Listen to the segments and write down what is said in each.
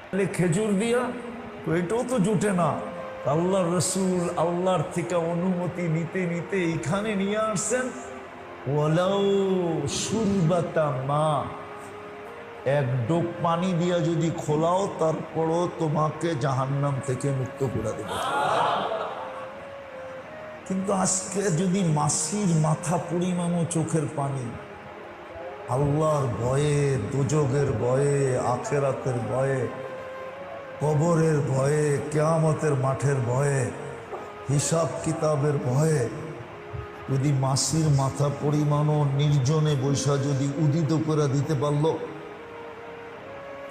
খেজুর দিয়া, তো এটাও তো জুটে না। আল্লাহ রসুল আল্লাহর থেকে অনুমতি নিতে নিতে এইখানে নিয়ে আসছেন, ওয়ালাউ শুরবাতা মা, এক ডোক পানি দিয়া যদি খোলাও তারপরও তোমাকে জাহান্নাম থেকে মুক্ত করে দেবে। কিন্তু আজকে যদি মাসির মাথা পরিমাণও চোখের পানি, আল্লাহর ভয়ে, দোজখের ভয়ে, আখিরাতের ভয়ে, কবরের ভয়ে, কিয়ামতের মাঠের ভয়ে, হিসাব কিতাবের ভয়ে, যদি মাসির মাথা পরিমাণও নির্জনে বৈশা যদি উদিত করে দিতে পারল,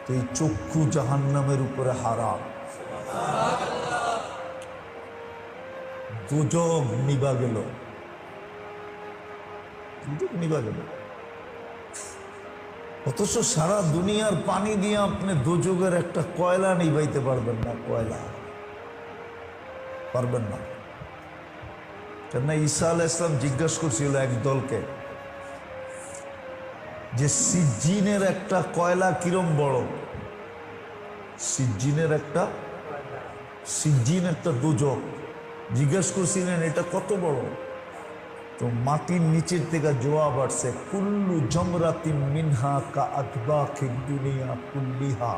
তো এই চক্ষু জাহান্নামের উপরে হারাম। দোজখ নিবা গেল, দোজখ নিবা গেল। অথচ সারা দুনিয়ার পানি দিয়ে আপনি দোজখের একটা কয়লা নিবাইতে পারবেন না, কয়লা পারবেন না। কেননা ঈসা আলাইহিস সালাম জিজ্ঞাসা করছিল এক দলকে যে সিজ্জিনের একটা কয়লা কিরম বড়, সিজ্জিন একটা দোজখ জিজ্ঞাসা করছিলেন এটা কত বড়। তো মাটির নিচের থেকে জবাব আসছে, কুল্লু জমরাতিন মিনহা কা আতবাখিদ দুনিয়া কুল্লিহা,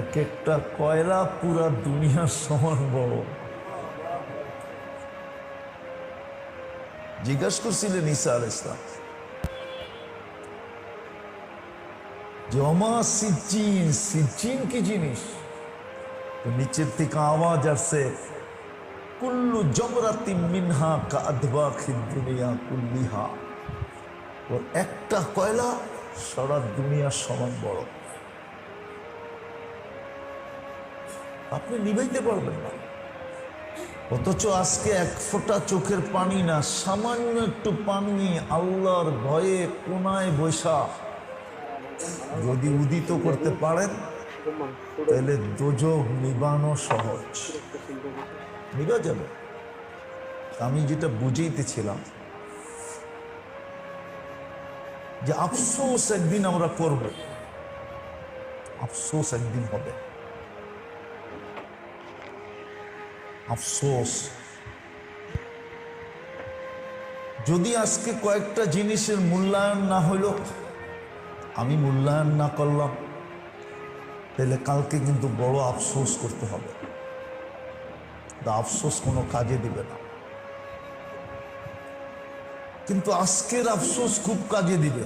এক একটা কয়লা পুরা দুনিয়ার সমান বড়। জিজ্ঞাসা করছিলেন ঈসা আলাইহিস সালাম যে ওমা সিজ্জিন, সিজ্জিন কি জিনিস? তো নিচের থেকে আওয়াজ আসছে, কুল্লু জমরাতিন মিনহা কা আতবাখিদ দুনিয়া কুল্লিহা, ওর একটা কয়লা সারা দুনিয়ার সমান বড়। আপনি নিভাইতে পারবেন না। অথচ আজকে এক ফোঁটা চোখের পানি না, সামান্য একটু পানি আল্লাহর ভয়ে কোনায় বৈশা যদি উদিত করতে পারেন, তাহলে দোজখ নিবানো সহজ, নিভা যাবে। আমি যেটা বুঝাইতেছিলাম যে আফসোস একদিন আমরা করব, আফসোস একদিন হবে, আফসোস। যদি আজকে কয়েকটা জিনিসের মূল্যায়ন না হইল, আমি মূল্যায়ন না করলাম, তাহলে কালকে কিন্তু বড় আফসোস করতে হবে। আফসোস কোনো কাজে দিবে না, কিন্তু আজকের আফসোস খুব কাজে দিবে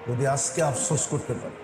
যদি আজকে আফসোস করতে পারে।